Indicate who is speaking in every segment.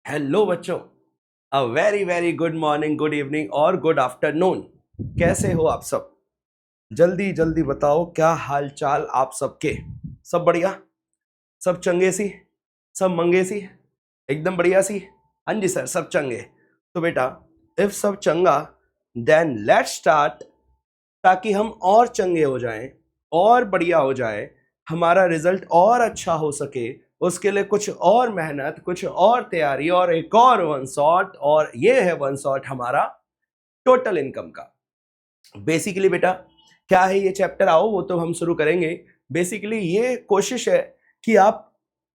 Speaker 1: Hello बच्चों, a very very good morning, good evening और good afternoon. कैसे हो आप सब? जल्दी जल्दी बताओ, क्या हाल चाल आप सबके? सब बढ़िया? सब चंगे सी? सब मंगे सी? एकदम बढ़िया सी? हाँ जी सर, सब चंगे। तो बेटा, इफ सब चंगा देन लेट्स स्टार्ट, ताकि हम और चंगे हो जाएं और बढ़िया हो जाए, हमारा रिजल्ट और अच्छा हो सके। उसके लिए कुछ और मेहनत, कुछ और तैयारी और एक और वन शॉट, और ये है वन शॉट हमारा टोटल इनकम का। बेसिकली बेटा, क्या है ये चैप्टर, आओ वो तो हम शुरू करेंगे। बेसिकली ये कोशिश है कि आप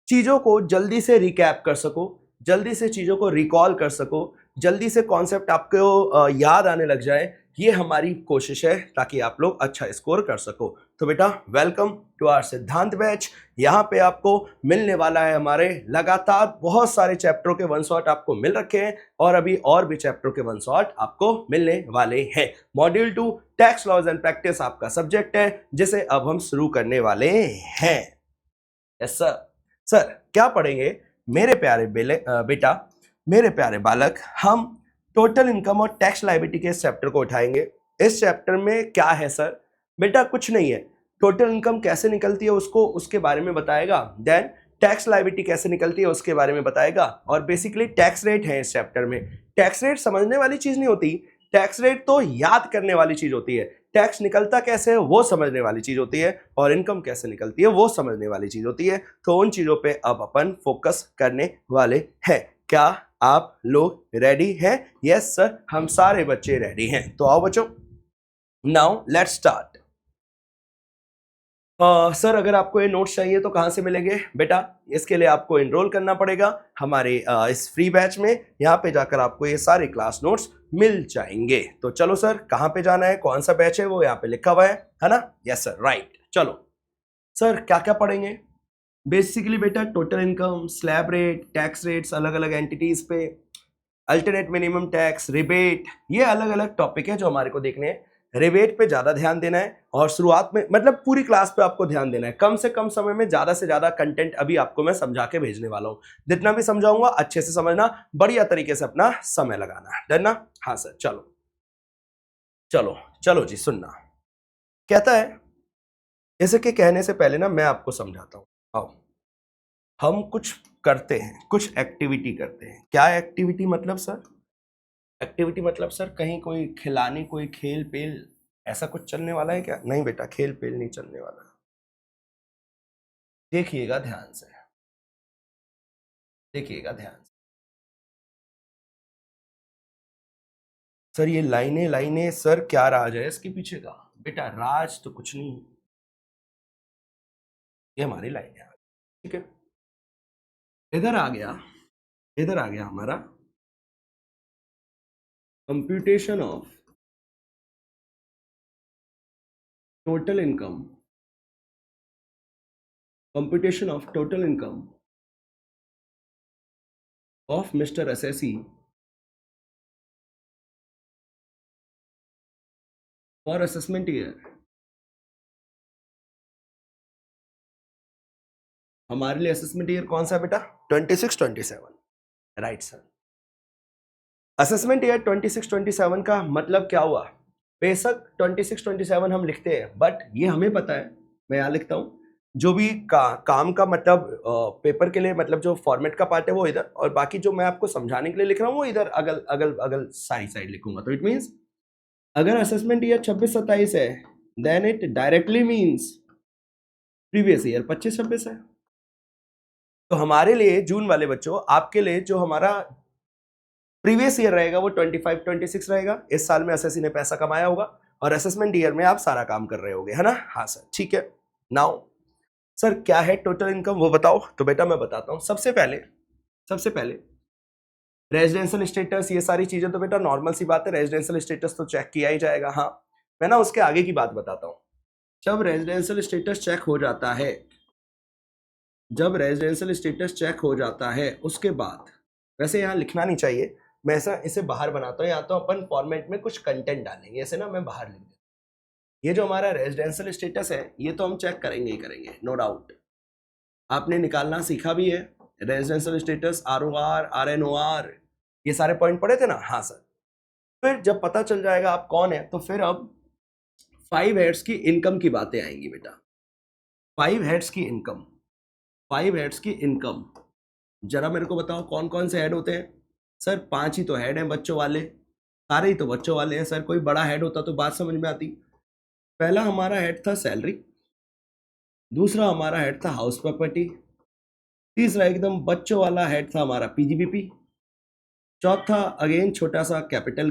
Speaker 1: चीजों को जल्दी से रिकैप कर सको, जल्दी से चीजों को रिकॉल कर सको, जल्दी से कॉन्सेप्ट आपको याद आने लग जाए। ये हमारी कोशिश है ताकि आप लोग अच्छा स्कोर कर सको। तो बेटा, वेलकम टू आवर सिद्धांत बैच। यहाँ पे आपको मिलने वाला है हमारे लगातार बहुत सारे चैप्टरों के वन शॉट आपको मिल रखे हैं, और अभी और भी चैप्टरों के वन शॉट आपको मिलने वाले हैं। Module 2 tax laws and practice आपका सब्जेक्ट है, जिसे अब हम शुरू करने वाले हैं। Yes sir. सर क्या पढ़ेंगे मेरे प्यारे बेटा, मेरे प्यारे बालक? हम टोटल इनकम और टैक्स लायबिलिटी के इस चैप्टर को उठाएंगे। इस चैप्टर में क्या है सर? बेटा कुछ नहीं है, टोटल इनकम कैसे निकलती है उसको, उसके बारे में बताएगा। देन टैक्स लायबिलिटी कैसे निकलती है उसके बारे में बताएगा, और बेसिकली टैक्स रेट है इस चैप्टर में। टैक्स रेट समझने वाली चीज नहीं होती, टैक्स रेट तो याद करने वाली चीज होती है। टैक्स निकलता कैसे है वो समझने वाली चीज होती है, और इनकम कैसे निकलती है वो समझने वाली चीज होती है। तो उन चीजों पे अब अपन फोकस करने वाले हैं। क्या आप लोग रेडी हैं? यस सर, हम सारे बच्चे रेडी हैं। तो आओ बच्चों, नाउ लेट्स स्टार्ट। सर अगर आपको ये नोट्स चाहिए तो कहाँ से मिलेंगे बेटा? इसके लिए आपको एनरोल करना पड़ेगा हमारे इस फ्री बैच में। यहाँ पे जाकर आपको ये सारे क्लास नोट्स मिल जाएंगे। तो चलो सर, कहाँ पे जाना है, कौन सा बैच है वो यहाँ पे लिखा हुआ है ना? Yes sir, right. चलो सर, क्या क्या पढ़ेंगे? बेसिकली बेटा, total income, slab rate, tax rates अलग अलग एंटिटीज पे, अल्टरनेट मिनिमम टैक्स, रिबेट, ये अलग अलग टॉपिक है जो हमारे को देखने हैं। रिबेट पे ज्यादा ध्यान देना है, और शुरुआत में मतलब पूरी क्लास पे आपको ध्यान देना है। कम से कम समय में ज्यादा से ज्यादा कंटेंट अभी आपको मैं समझा के भेजने वाला हूँ। जितना भी समझाऊंगा अच्छे से समझना, बढ़िया तरीके से अपना समय लगाना, डन ना? हाँ सर, चलो चलो चलो जी, सुनना कहता है। इसे के कहने से पहले ना मैं आपको समझाता हूँ। आओ, हम कुछ करते हैं, कुछ एक्टिविटी करते हैं। क्या एक्टिविटी मतलब सर? एक्टिविटी मतलब सर कहीं कोई खिलाने, कोई खेल पेल, ऐसा कुछ चलने वाला है क्या? नहीं बेटा, खेल पेल नहीं चलने वाला। देखिएगा ध्यान से, देखिएगा ध्यान से। सर ये लाइनें लाइनें, सर क्या राज है इसके पीछे का? बेटा राज तो कुछ नहीं, ये हमारी लाइनें आ गई, ठीक है। इधर आ गया, इधर आ गया हमारा computation of total income, computation of total income of mister SSC for assessment year. हमारे लिए असेसमेंट ईयर कौन सा है बेटा? 26-27, राइट सर। असेसमेंट ईयर 26-27 का मतलब क्या हुआ? बेशक 26-27 हम लिखते हैं, बट ये हमें पता है, मैं यहाँ लिखता हूँ, जो भी काम का मतलब पेपर के लिए मतलब जो फॉर्मेट का पार्ट है वो इधर, और बाकी जो मैं आपको समझाने के लिए लिख रहा हूँ वो इधर अगल अगल अगल सारी साइड लिखूंगा। तो इट मीन्स अगर असेसमेंट ईयर 26-27 है, then it directly means previous year 25-26 है। तो हमारे लिए जून वाले बच्चों, आपके लिए जो हमारा प्रीवियस ईयर रहेगा वो 25-26 रहेगा। इस साल में एसएससी ने पैसा कमाया होगा, और असेसमेंट ईयर में आप सारा काम कर रहे होगे, है ना? हाँ सर, ठीक है। नाउ सर, क्या है टोटल इनकम वो बताओ। तो बेटा मैं बताता हूँ। सबसे पहले रेजिडेंशियल स्टेटस, ये सारी चीजें तो बेटा नॉर्मल सी बात है, रेजिडेंशियल स्टेटस तो चेक किया ही जाएगा। हाँ, मैं ना उसके आगे की बात बताता हूँ। जब रेजिडेंशियल स्टेटस चेक हो जाता है, जब रेजिडेंशियल स्टेटस चेक हो जाता है उसके बाद, वैसे यहाँ लिखना नहीं चाहिए, मैं ऐसा इसे बाहर बनाता हूँ, या तो अपन फॉर्मेट में कुछ कंटेंट डालेंगे, ऐसे ना मैं बाहर लिख देता हूँ। ये जो हमारा रेजिडेंशियल स्टेटस है ये तो हम चेक करेंगे ही करेंगे, नो डाउट। आपने निकालना सीखा भी है, रेजिडेंशियल स्टेटस, ROR, RNOR, ये सारे पॉइंट पढ़े थे ना? हाँ सर। फिर जब पता चल जाएगा आप कौन है, तो फिर अब 5 हेड्स की इनकम की बातें आएंगी बेटा। 5 हेड्स की इनकम, 5 हेड्स की इनकम, जरा मेरे को बताओ कौन कौन से हेड होते हैं? सर 5 ही तो हेड हैं बच्चों वाले, सारे ही तो बच्चों वाले हैं सर, कोई बड़ा हेड होता तो बात समझ में आती। पहला हमारा हेड था सैलरी, दूसरा हमारा हेड था हाउस प्रॉपर्टी, तीसरा एकदम बच्चों वाला हेड था हमारा PGBP, चौथा अगेन छोटा सा कैपिटल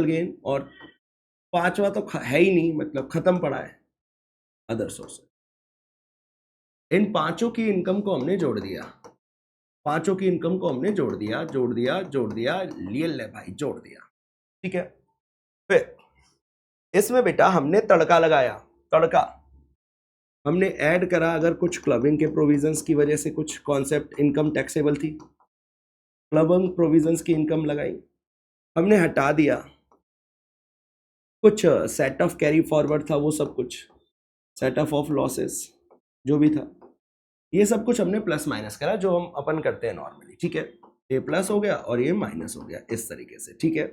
Speaker 1: गेन, और पांचवा तो है ही नहीं, मतलब खत्म पड़ा है, अदर सोर्स। इन पांचों की इनकम को हमने जोड़ दिया, पांचों की इनकम को हमने जोड़ दिया, लिए ले भाई, जोड़ दिया, ठीक है। फिर इसमें बेटा हमने तड़का लगाया, तड़का हमने ऐड करा। अगर कुछ क्लबिंग के प्रोविजंस की वजह से कुछ कॉन्सेप्ट इनकम टैक्सेबल थी, क्लबिंग प्रोविजंस की इनकम लगाई, हमने हटा दिया। कुछ सेट ऑफ कैरी फॉरवर्ड था, वो सब कुछ सेट ऑफ लॉसेस जो भी था, ये सब कुछ हमने प्लस माइनस करा, जो हम अपन करते हैं नॉर्मली, ठीक है। ये प्लस हो गया और ये माइनस हो गया, इस तरीके से, ठीक है।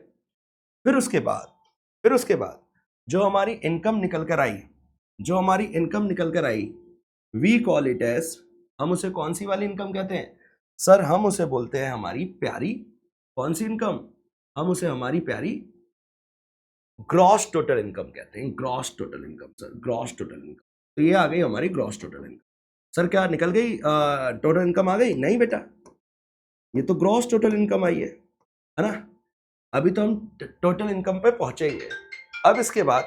Speaker 1: फिर उसके बाद जो हमारी इनकम निकल कर आई, वी कॉल इट एज, हम उसे कौन सी वाली इनकम कहते हैं सर? हम उसे बोलते हैं हमारी प्यारी, कौन सी इनकम? हम उसे हमारी प्यारी ग्रॉस टोटल इनकम कहते हैं, gross total income sir, gross total income. तो ये आ गई हमारी ग्रॉस टोटल इनकम। सर क्या निकल गई टोटल इनकम आ गई? नहीं बेटा, ये तो ग्रॉस टोटल इनकम आई है ना। अभी तो हम टोटल इनकम पे पहुंचेंगे। अब इसके बाद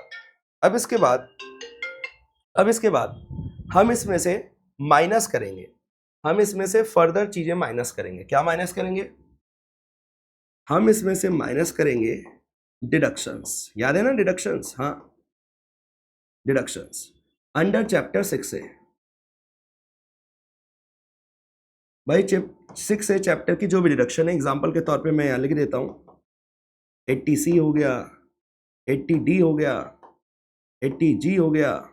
Speaker 1: हम इसमें से माइनस करेंगे, हम इसमें से फर्दर चीजें माइनस करेंगे। क्या माइनस करेंगे? हम इसमें से माइनस करेंगे डिडक्शंस। याद है ना डिडक्शंस? हाँ, डिडक्शंस अंडर चैप्टर 6 है भाई। 6 है चैप्टर की जो भी डिडक्शन है, एग्जांपल के तौर पे मैं यहां लिख देता हूं। 80C हो गया, 80D हो गया, 80G हो गया,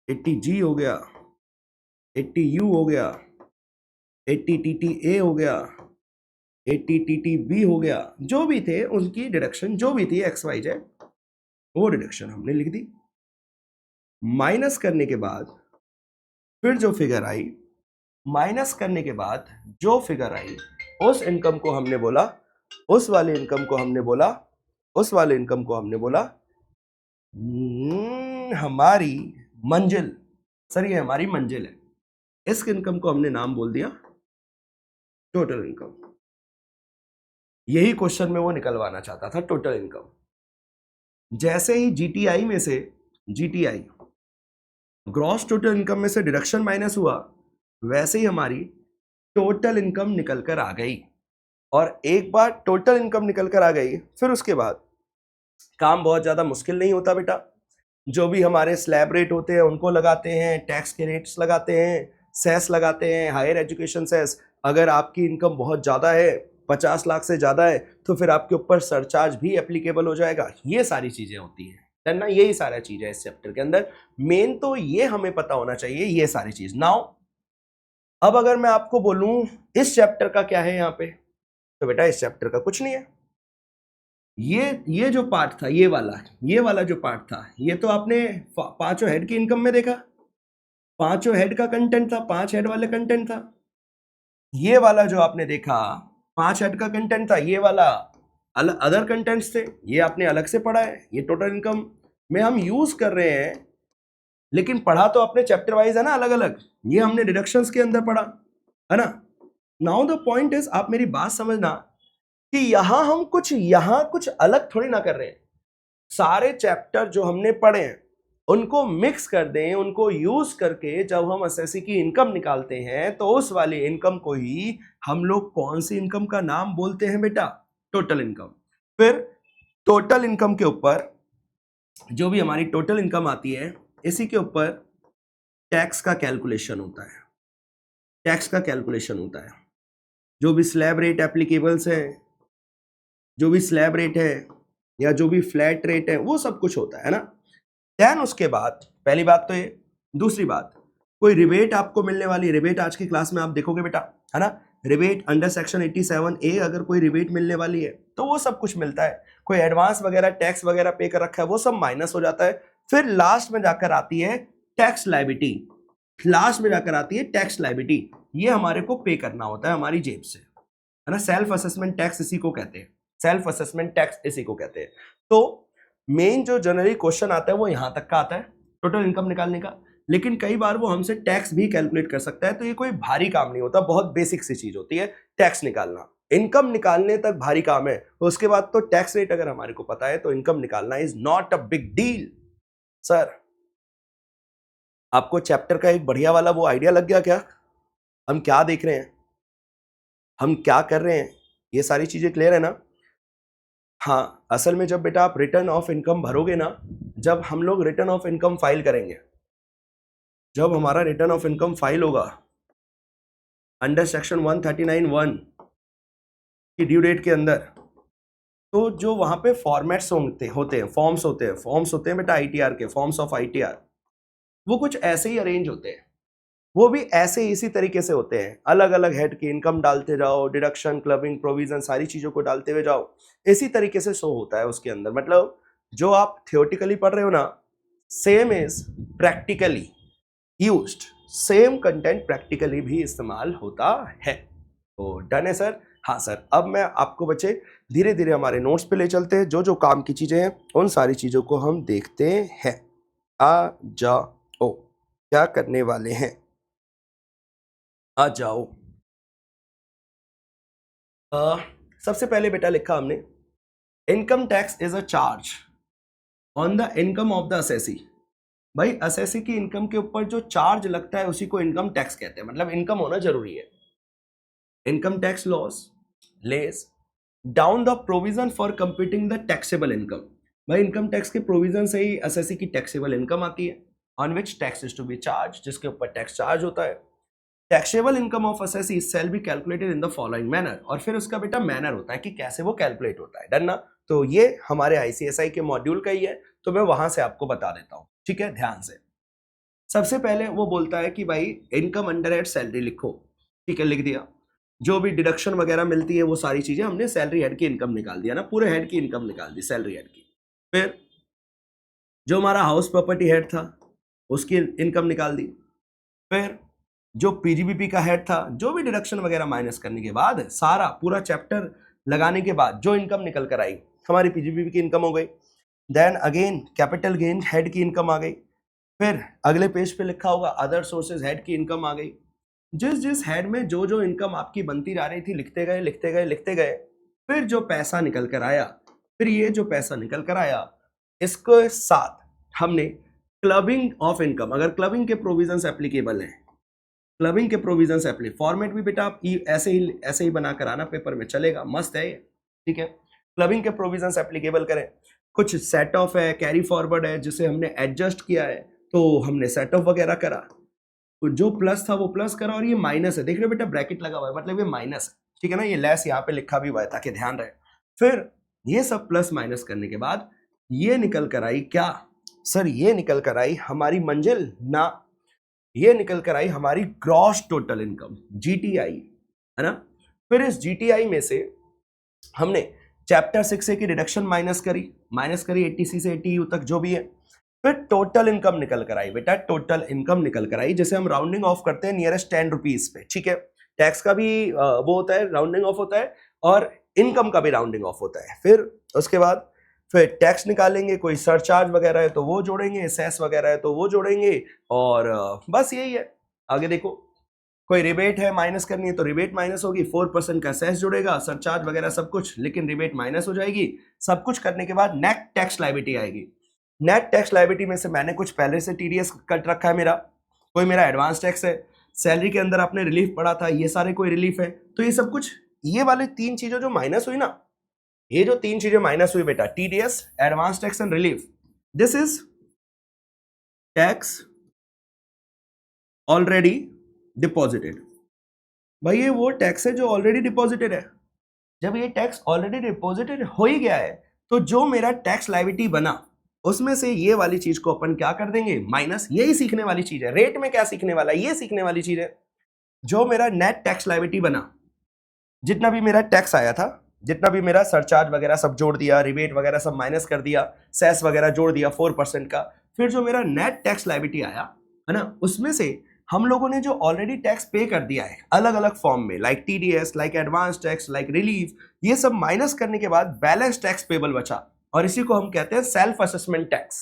Speaker 1: 80G हो गया, 80U हो गया, 80TTA हो गया, 80TTB हो गया। जो भी थे उनकी डिडक्शन, जो भी थी XYZ, वो डिडक्शन हमने लिख दी। माइनस करने के बाद फिर जो फिगर आई, माइनस करने के बाद जो फिगर आई, उस इनकम को हमने बोला, उस वाले इनकम को हमने बोला हमारी मंजिल। सर ये हमारी मंजिल है। इस इनकम को हमने नाम बोल दिया टोटल इनकम। यही क्वेश्चन में वो निकलवाना चाहता था, टोटल इनकम। जैसे ही GTI में से, GTI ग्रॉस टोटल इनकम में से डिडक्शन माइनस हुआ, वैसे ही हमारी टोटल इनकम निकल कर आ गई। और एक बार टोटल इनकम निकल कर आ गई, फिर उसके बाद काम बहुत ज्यादा मुश्किल नहीं होता बेटा। जो भी हमारे स्लैब रेट होते हैं उनको लगाते हैं, टैक्स के रेट्स लगाते हैं, सेस लगाते हैं, हायर एजुकेशन सेस। अगर आपकी इनकम बहुत ज्यादा है, 50 लाख से ज्यादा है, तो फिर आपके ऊपर सरचार्ज भी एप्लीकेबल हो जाएगा। ये सारी चीजें होती हैं ना, यही सारा चीज है इस चैप्टर के अंदर। मेन तो ये हमें पता होना चाहिए, ये सारी चीज। नाउ अब अगर मैं आपको बोलूं इस चैप्टर का क्या है यहाँ पे, तो बेटा इस चैप्टर का कुछ नहीं है। ये जो पार्ट था, ये वाला जो पार्ट था, ये तो आपने पांचों हेड की इनकम में देखा, पांचों हेड का कंटेंट था, 5 हेड वाले कंटेंट था। ये वाला जो आपने देखा 5 हेड का कंटेंट था, ये वाला अदर कंटेंट्स थे, ये आपने अलग से पढ़ा है। ये टोटल इनकम में हम यूज कर रहे हैं, लेकिन पढ़ा तो अपने चैप्टर वाइज है ना, अलग अलग। ये हमने डिडक्शंस के अंदर पढ़ा है ना। नाउ द पॉइंट इज, आप मेरी बात समझना कि यहां कुछ अलग थोड़ी ना कर रहे हैं। सारे चैप्टर जो हमने पढ़े हैं उनको मिक्स कर दें, उनको यूज करके जब हम एसएससी की इनकम निकालते हैं, तो उस वाली इनकम को ही हम लोग कौन सी इनकम का नाम बोलते हैं बेटा? Total income. फिर टोटल इनकम के ऊपर जो भी हमारी टोटल इनकम आती है, इसी के ऊपर टैक्स का कैलकुलेशन होता है, टैक्स का कैलकुलेशन होता है। जो भी स्लैब रेट एप्लीकेबल्स है, जो भी स्लैब रेट है या जो भी फ्लैट रेट है, वो सब कुछ होता है ना। देन उसके बाद, पहली बात तो ये, दूसरी बात, कोई रिबेट आपको मिलने वाली है, रिबेट आज की क्लास में आप देखोगे बेटा, है ना, रिबेट अंडर सेक्शन 87A अगर कोई रिबेट मिलने वाली है तो वो सब कुछ मिलता है। कोई एडवांस वगैरह टैक्स वगैरह पे कर रखा है वो सब माइनस हो जाता है। फिर लास्ट में जाकर आती है टैक्स लायबिलिटी, लास्ट में जाकर आती है टैक्स लायबिलिटी, ये हमारे को पे करना होता है हमारी जेब से, है ना। सेल्फ असेसमेंट टैक्स इसी को कहते हैं, सेल्फ असेसमेंट टैक्स इसी को कहते हैं। तो मेन जो जनरली क्वेश्चन आता है वो यहां तक का आता है, टोटल इनकम निकालने का, लेकिन कई बार वो हमसे टैक्स भी कैलकुलेट कर सकता है, तो ये कोई भारी काम नहीं होता, बहुत बेसिक सी चीज होती है टैक्स निकालना। इनकम निकालने तक भारी काम है, उसके बाद तो टैक्स रेट अगर हमारे को पता है तो इनकम निकालना is not a big deal. Sir आपको चैप्टर का एक बढ़िया वाला वो आइडिया लग गया क्या, हम क्या देख रहे हैं, हम क्या कर रहे हैं, ये सारी चीजें क्लियर है ना। हाँ, असल में जब बेटा आप रिटर्न ऑफ इनकम भरोगे ना, जब हम लोग रिटर्न ऑफ इनकम फाइल करेंगे, जब हमारा रिटर्न ऑफ इनकम फाइल होगा अंडर सेक्शन 139(1) की ड्यू डेट के अंदर, तो जो वहां पे फॉर्मेट्स होते हैं, फॉर्म्स होते हैं बेटा आईटीआर के, फॉर्म्स ऑफ आईटीआर, वो कुछ ऐसे ही अरेंज होते हैं, वो भी ऐसे इसी तरीके से होते हैं, अलग अलग हेड की इनकम डालते जाओ, डिडक्शन, क्लबिंग, प्रोविजन, सारी चीजों को डालते हुए जाओ, इसी तरीके से शो होता है उसके अंदर। मतलब जो आप थियोरेटिकली पढ़ रहे हो ना, same is practically used, same content practically भी इस्तेमाल होता है। तो डन है सर। हाँ सर, अब मैं आपको बच्चे धीरे धीरे हमारे नोट्स पे ले चलते हैं, जो जो काम की चीजें हैं उन सारी चीजों को हम देखते हैं। आ जाओ, क्या करने वाले हैं, आ जाओ। सबसे पहले बेटा लिखा हमने, income tax is a charge on the income of the assessee. भाई असेसी की इनकम के ऊपर जो चार्ज लगता है उसी को इनकम टैक्स कहते हैं, मतलब इनकम होना जरूरी है। Income tax laws lays down the provision for computing the taxable income. भाई इनकम टैक्स के प्रोविजन से ही असेसी की टैक्सेबल इनकम आती है, on which tax is to be charge, जिसके ऊपर टैक्स चार्ज होता है। Taxable income of assessee shall be calculated in the following manner, और फिर उसका बेटा मैनर होता है कि कैसे वो कैलकुलेट होता है, डन ना। तो ये हमारे आईसीएसआई के मॉड्यूल का ही है, तो मैं वहां से आपको बता देता हूं, ठीक है, ध्यान से। सबसे पहले वो बोलता है कि भाई इनकम अंडर हेड सैलरी लिखो, ठीक है, लिख दिया। जो भी डिडक्शन वगैरह मिलती है वो सारी चीजें हमने सैलरी हेड की इनकम निकाल दिया ना, पूरे हेड की इनकम निकाल दी सैलरी हेड की। फिर जो हमारा हाउस प्रॉपर्टी हेड था उसकी इनकम निकाल दी। फिर जो पीजीबीपी का हेड था, जो भी डिडक्शन वगैरह माइनस करने के बाद, सारा पूरा चैप्टर लगाने के बाद जो इनकम निकल कर आई हमारी पीजीबीपी की इनकम हो गई। Then again capital gain head की इनकम आ गई। फिर अगले पेज पे लिखा होगा अदर सोर्सेज हेड की इनकम आ गई। जिस जिस हेड में जो जो इनकम आपकी बनती जा रही थी लिखते गए लिखते गए लिखते गए। फिर जो पैसा निकल कर आया, फिर ये जो पैसा निकल कर आया, इसके साथ हमने क्लबिंग ऑफ इनकम, अगर क्लबिंग के प्रोविजंस एप्लीकेबल हैं, क्लबिंग के प्रोविजंस एप्ली, फॉर्मेट भी बेटा आप ऐसे ही बना कर आना, पेपर में चलेगा, मस्त है ये, ठीक है। क्लबिंग के प्रोविजंस एप्लीकेबल करें, कुछ सेट ऑफ है, कैरी फॉरवर्ड है जिसे हमने एडजस्ट किया है, तो हमने सेट ऑफ वगैरह करा, तो जो प्लस था वो प्लस करा, और ये माइनस है, देख रहे हो बेटा ब्रैकेट लगा हुआ है, मतलब ये माइनस है, ठीक है ना, ये लेस यहाँ पे लिखा भी हुआ है ताकि ध्यान रहे। फिर ये सब प्लस माइनस करने के बाद ये निकल कर आई क्या सर, ये निकल कर आई हमारी मंजिल ना, ये निकल कर आई हमारी ग्रॉस टोटल इनकम, जीटीआई, है ना। फिर इस जीटीआई में से हमने चैप्टर 6A की रिडक्शन माइनस करी 80C से 80U तक जो भी है। फिर टोटल इनकम निकल कर आई बेटा, टोटल इनकम निकल कर आई, जैसे हम राउंडिंग ऑफ करते हैं नियरेस्ट 10 रुपीज पे, ठीक है। टैक्स का भी वो होता है, राउंडिंग ऑफ होता है, और इनकम का भी राउंडिंग ऑफ होता है। फिर उसके बाद फिर टैक्स निकालेंगे, कोई सरचार्ज वगैरह है तो वो जोड़ेंगे, सेस वगैरह है तो वो जोड़ेंगे, और बस यही है। आगे देखो, कोई रिबेट है माइनस करनी है तो रिबेट माइनस होगी, 4% का सेस जुड़ेगा, सरचार्ज वगैरह सब कुछ, लेकिन रिबेट माइनस हो जाएगी। सब कुछ करने के बाद नेट टैक्स लायबिलिटी आएगी। नेट टैक्स लायबिलिटी में से मैंने कुछ पहले से टीडीएस कट रखा है मेरा, कोई मेरा एडवांस टैक्स है, सैलरी के अंदर आपने रिलीफ पढ़ा था, ये सारे कोई रिलीफ है, तो ये सब कुछ, ये वाले 3 चीजें जो माइनस हुई ना, ये जो 3 चीजें माइनस हुई बेटा, TDS, advance tax and relief, this is tax already deposited. भाई ये वो टैक्स है जो ऑलरेडी डिपॉजिटेड है। जब ये टैक्स ऑलरेडी डिपॉजिटेड हो ही गया है, तो जो मेरा टैक्स लायबिलिटी बना, उसमें से ये वाली चीज को अपन क्या कर देंगे, माइनस। यही सीखने वाली चीज है रेट में, क्या सीखने वाला है, ये सीखने वाली चीज है। जो मेरा नेट टैक्स लायबिलिटी बना, जितना भी मेरा टैक्स आया था, जितना भी मेरा सरचार्ज वगैरह सब जोड़ दिया, रिबेट वगैरह सब माइनस कर दिया, सेस वगैरह जोड़ दिया 4% का, फिर जो मेरा नेट टैक्स लायबिलिटी आया है ना, उसमें से हम लोगों ने जो ऑलरेडी टैक्स पे कर दिया है अलग अलग फॉर्म में, like TDS, like advance tax, like relief, ये सब माइनस करने के बाद बैलेंस टैक्स पेबल बचा, और इसी को हम कहते हैं सेल्फ असेसमेंट टैक्स।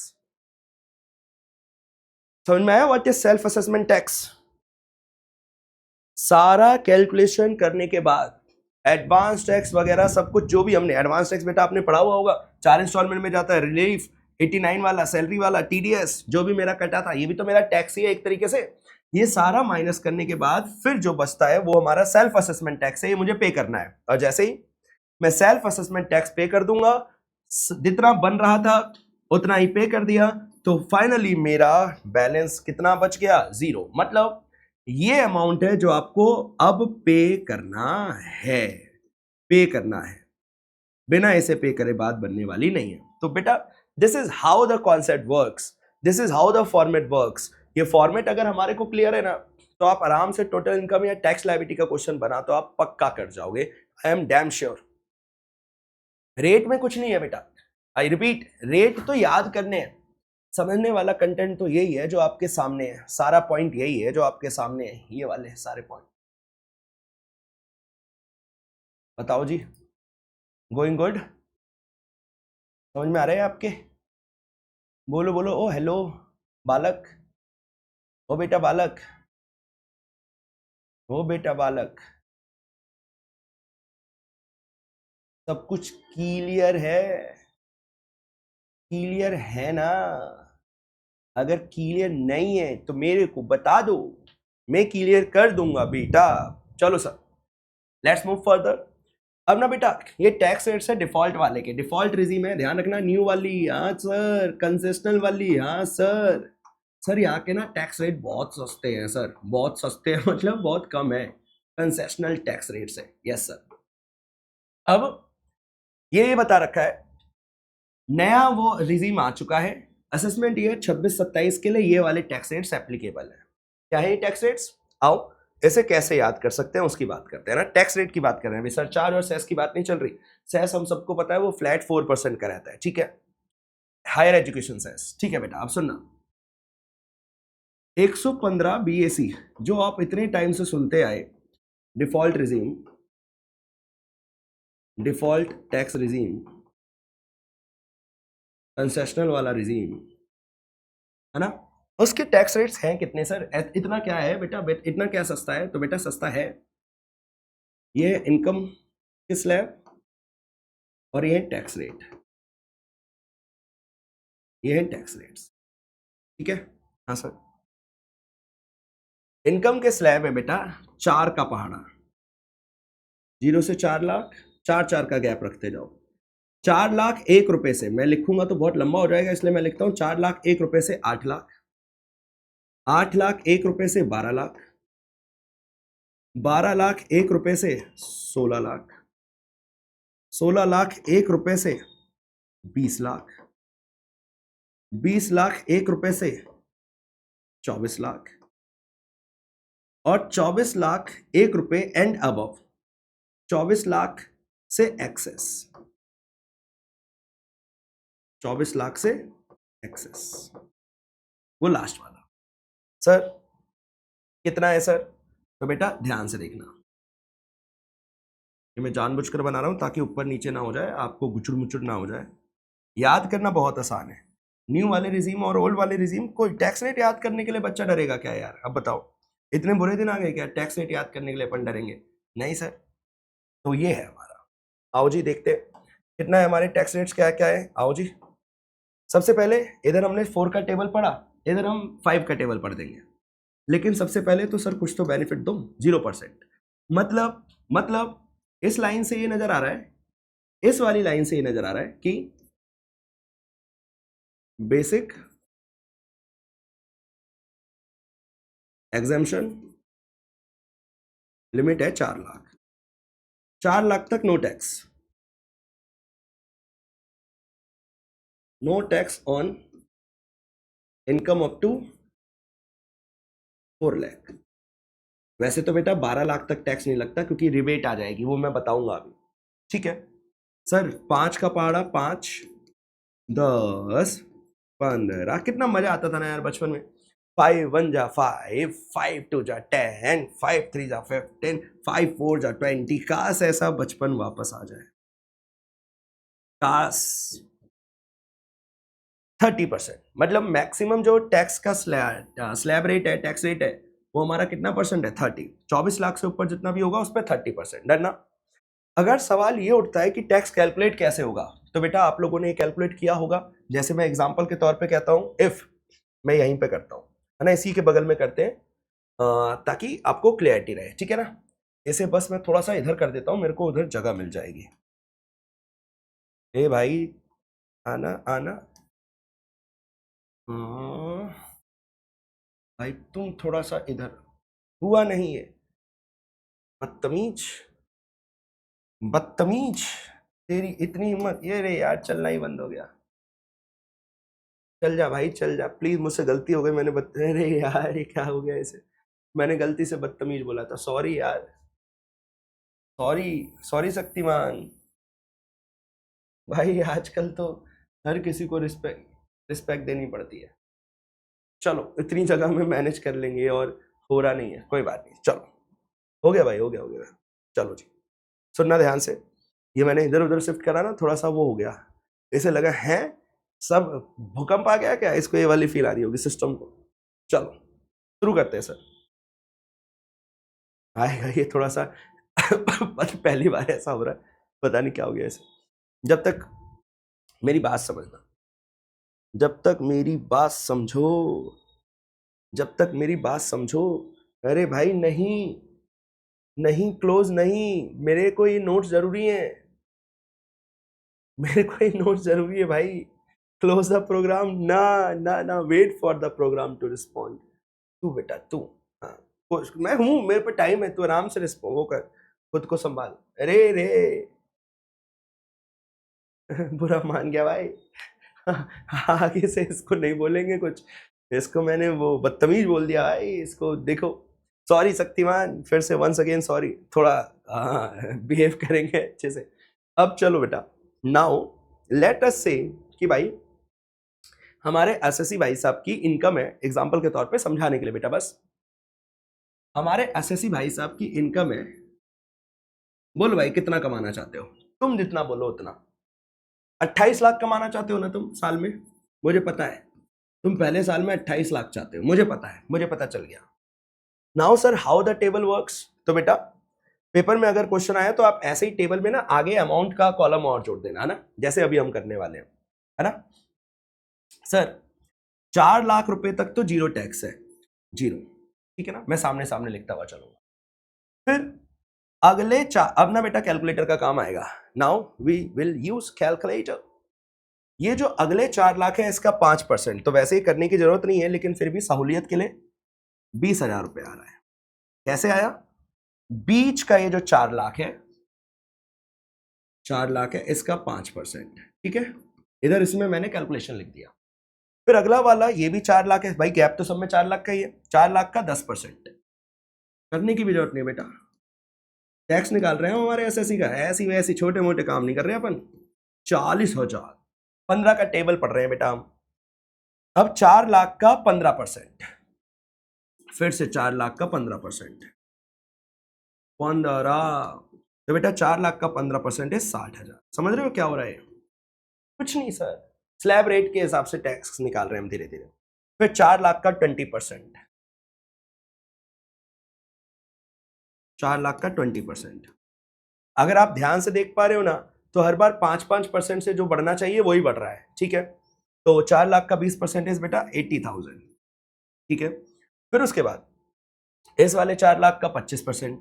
Speaker 1: समझ में आया what is self assessment tax? सारा कैलकुलेशन करने के बाद एडवांस टैक्स वगैरह सब कुछ, जो भी हमने एडवांस टैक्स बेटा आपने पढ़ा हुआ होगा, 4 इंस्टॉलमेंट में जाता है, रिलीफ 89 वाला, सैलरी वाला, टीडीएस जो भी मेरा कटा था, ये भी तो मेरा टैक्स ही है एक तरीके से। ये सारा माइनस करने के बाद फिर जो बचता है वो हमारा सेल्फ असेसमेंट टैक्स है, ये मुझे पे करना है। और जैसे ही मैं सेल्फ असेसमेंट टैक्स पे कर दूंगा, जितना बन रहा था उतना ही पे कर दिया, तो फाइनली मेरा बैलेंस कितना बच गया, 0। मतलब ये अमाउंट है जो आपको अब पे करना है, पे करना है, बिना इसे पे करे बात बनने वाली नहीं है। तो बेटा this is how the concept works, this is how the format works. ये फॉर्मेट अगर हमारे को क्लियर है ना, तो आप आराम से टोटल इनकम या टैक्स लायबिलिटी का क्वेश्चन बना तो आप पक्का कर जाओगे, I am damn sure. Rate में कुछ नहीं है बेटा, आई रिपीट, रेट तो याद करने हैं, समझने वाला कंटेंट तो यही है जो आपके सामने है, सारा पॉइंट यही है जो आपके सामने है, ये वाले सारे पॉइंट। बताओ जी, गोइंग गुड? समझ में आ रहे हैं आपके? बोलो बोलो, ओ हेलो बालक, ओ बेटा बालक, ओ बेटा बालक, सब कुछ क्लियर है? क्लियर है ना? अगर क्लियर नहीं है तो मेरे को बता दो, मैं क्लियर कर दूंगा बेटा। चलो सर, लेट्स मूव फर्दर। अब ना बेटा ये टैक्स रेट्स है डिफॉल्ट वाले के, डिफॉल्ट रिजीम है, ध्यान रखना, न्यू वाली हाँ सर, कंसेशनल वाली हाँ सर। सर यहाँ के ना टैक्स रेट बहुत सस्ते हैं सर, बहुत सस्ते हैं मतलब बहुत कम है, कंसेशनल टैक्स रेट्स है, यस सर। अब ये बता रखा है, नया वो रिजीम आ चुका है, असेसमेंट ईयर 26-27 के लिए ये वाले टैक्स रेट्स एप्लीकेबल है। क्या है ये टैक्स रेट्स? आओ इसे कैसे याद कर सकते हैं उसकी बात करते हैं ना, टैक्स रेट की बात कर रहे हैं, सरचार्ज और सेस की बात नहीं चल रही। सेस हम सबको पता है वो फ्लैट 4% का रहता है, ठीक है, हायर एजुकेशन सेस, ठीक है बेटा। अब सुनना, 115 बीएसी जो आप इतने टाइम से सुनते आए, default regime, default tax regime, concessional वाला रिजीम है ना, उसके टैक्स रेट्स हैं कितने सर? इतना क्या है बेटा, इतना क्या सस्ता है? तो बेटा सस्ता है, ये इनकम की स्लैब और ये टैक्स रेट, ये है टैक्स रेट्स, ठीक है। हाँ सर, इनकम के स्लैब है बेटा 4 का पहाड़ा, 0 से 4 लाख, 4 का गैप रखते जाओ। 4,01,000 से, मैं लिखूंगा तो बहुत लंबा हो जाएगा इसलिए मैं लिखता हूं 4,01,000 से 8 लाख, 8,01,000 से 12 लाख, 12,01,000 से 16 लाख, 16,01,000 से 20 लाख, 20,01,000 से 24 लाख, और 24,01,000 एंड अबव, 24 लाख से एक्सेस, 24 लाख से एक्सेस, वो लास्ट वाला। सर कितना है सर? तो बेटा ध्यान से देखना, ये मैं जानबूझकर बना रहा हूं ताकि ऊपर नीचे ना हो जाए, आपको गुचुड़ मुचुड़ ना हो जाए। याद करना बहुत आसान है, न्यू वाले रिजीम और ओल्ड वाले रिजीम, कोई टैक्स रेट याद करने के लिए बच्चा डरेगा क्या यार? अब बताओ, इतने बुरे दिन आ गए क्या टैक्स रेट याद करने के लिए अपन डरेंगे? नहीं सर। तो ये है हमारा, आओ जी देखते कितना है हमारे टैक्स रेट्स, क्या क्या है, आओ जी। सबसे पहले इधर हमने 4 का टेबल पढ़ा, इधर हम 5 का टेबल पढ़ देंगे, लेकिन सबसे पहले तो सर कुछ तो बेनिफिट दो, 0%। मतलब इस लाइन से ये नजर आ रहा है, इस वाली लाइन से ये नजर आ रहा है कि बेसिक एग्जाम्शन लिमिट है 4 लाख, 4 लाख तक no tax, no tax on income up to 4 lakh. वैसे तो बेटा 12 लाख तक टैक्स नहीं लगता क्योंकि रिबेट आ जाएगी, वो मैं बताऊंगा अभी। ठीक है सर, 5 का पहाड़ा 5, 10, 15, कितना मजा आता था ना यार बचपन में। 5 1 जा 5, 5 2 जा 10, 5 3 जा 15, 5 4 जा 20। काश ऐसा बचपन वापस आ जाए, काश। 30%, मतलब मैक्सिमम जो टैक्स का स्लैब रेट है, टैक्स रेट है, वो हमारा कितना परसेंट है? 30। 24 लाख से ऊपर जितना भी होगा उस पर 30%, डर ना। अगर सवाल ये उठता है कि टैक्स कैलकुलेट कैसे होगा, तो बेटा आप लोगों ने कैलकुलेट किया होगा। जैसे मैं एग्जांपल के तौर पे कहता हूं, इफ मैं यहीं पे करता हूं, है ना, इसी के बगल में करते हैं ताकि आपको क्लियरिटी रहे, ठीक है ना। इसे बस मैं थोड़ा सा इधर कर देता हूं, मेरे को उधर जगह मिल जाएगी। ए भाई, आना आना। भाई तुम थोड़ा सा इधर, हुआ नहीं है, बदतमीज बदतमीज। तेरी इतनी हिम्मत, ये रे यार चलना ही बंद हो गया। चल जा भाई चल जा प्लीज, मुझसे गलती हो गई, मैंने अरे यार ये क्या हो गया इसे, मैंने गलती से बदतमीज बोला था, सॉरी यार, सॉरी सॉरी शक्तिमान। भाई आजकल तो हर किसी को रिस्पेक्ट रिस्पेक्ट देनी पड़ती है। चलो इतनी जगह में मैनेज कर लेंगे, और हो रहा नहीं है, कोई बात नहीं, चलो हो गया भाई, हो गया हो गया। चलो जी, सुनना ध्यान से, ये मैंने इधर उधर शिफ्ट करा ना, थोड़ा सा वो हो गया, इसे लगा है सब भूकंप आ गया क्या, इसको ये वाली फील आ रही होगी सिस्टम को। चलो शुरू करते हैं सर। आएगा ये थोड़ा सा पहली बार ऐसा हो रहा है, पता नहीं क्या हो गया इसे। जब तक मेरी बात समझना, जब तक मेरी बात समझो, जब तक मेरी बात समझो। अरे भाई नहीं, नहीं क्लोज नहीं, मेरे को ये नोट्स जरूरी है, मेरे को ये नोट्स जरूरी है भाई। क्लोज द प्रोग्राम ना, ना ना, wait for the program to respond. तू बेटा तू, हाँ मैं हूं, मेरे पे टाइम है, तू आराम से रिस्पॉन्ड वो कर, खुद को संभाल। अरे रे बुरा मान गया भाई। आगे से इसको नहीं बोलेंगे कुछ, इसको मैंने वो बदतमीज बोल दिया भाई, इसको देखो। सॉरी शक्तिमान, फिर से वंस अगेन सॉरी, थोड़ा बिहेव करेंगे अच्छे से। अब चलो बेटा, नाउ लेट अस से कि भाई हमारे एसएससी भाई साहब की इनकम है, एग्जांपल के तौर पे समझाने के लिए बेटा, बस हमारे एसएससी भाई साहब की इनकम है। बोलो भाई कितना कमाना चाहते हो, तुम जितना बोलो उतना। 28 लाख कमाना चाहते हो ना तुम साल में, मुझे पता है तुम पहले साल में 28 लाख चाहते हो, मुझे पता है, मुझे पता चल गया। Now sir how the table works, तो बेटा पेपर में अगर क्वेश्चन आया तो आप ऐसे ही टेबल में ना आगे अमाउंट का कॉलम और जोड़ देना, है ना, जैसे अभी हम करने वाले हैं, है ना। सर 4 लाख रुपए तक तो जीरो टैक्स है, जीरो, ठीक है ना, मैं सामने सामने लिखता हुआ चलूंगा। फिर अगले चार, अब ना बेटा कैलकुलेटर का काम आएगा, now we will use calculator. ये जो अगले 4 लाख है इसका 5%, तो वैसे ही करने की जरूरत नहीं है, लेकिन फिर भी सहूलियत के लिए 20,000 रुपए आ रहा है। कैसे आया? बीच का ये जो 4 लाख है, 4 लाख है, इसका 5%, ठीक है, इधर इसमें मैंने कैलकुलेशन लिख दिया। फिर अगला वाला ये भी 4 लाख है, भाई गैप तो सब में 4 लाख का ही है, 4 लाख का 10%, करने की भी जरूरत नहीं बेटा, टैक्स निकाल रहे हैं हमारे एसएससी का, ऐसी वैसी छोटे मोटे काम नहीं कर रहे अपन। 40,000, 15 का टेबल पढ़ रहे हैं बेटा हम। अब 4 लाख का 15%, फिर से 4 लाख का 15%, 15, तो बेटा 4 लाख का 15% है 60,000। समझ रहे हो क्या हो रहा है? कुछ नहीं सर, स्लैब रेट के हिसाब से टैक्स निकाल रहे हैं हम धीरे धीरे। फिर 4 लाख का 20%, 4 लाख का 20%। अगर आप ध्यान से देख पा रहे हो ना, तो हर बार 5-5% से जो बढ़ना चाहिए वही बढ़ रहा है, ठीक है। तो 4 लाख का 20% बेटा 80,000, ठीक है। फिर उसके बाद इस वाले 4 लाख का 25%,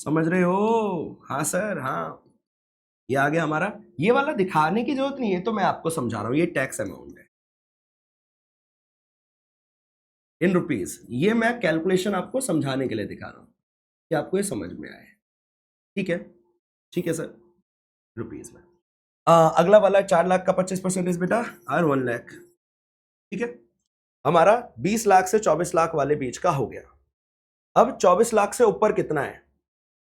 Speaker 1: समझ रहे हो? हाँ सर हाँ, ये आ गया हमारा। ये वाला दिखाने की जरूरत नहीं है, तो मैं आपको समझा रहा हूं, ये टैक्स अमाउंट है इन रुपीज, ये मैं कैलकुलेशन आपको समझाने के लिए दिखा रहा हूं कि आपको ये समझ में आए, ठीक है, ठीक है सर, रुपीज में। अगला वाला 4 लाख का 25% बेटा और 1 लाख, ठीक है। हमारा 20 लाख से 24 लाख वाले बीच का हो गया। अब 24 लाख से ऊपर कितना है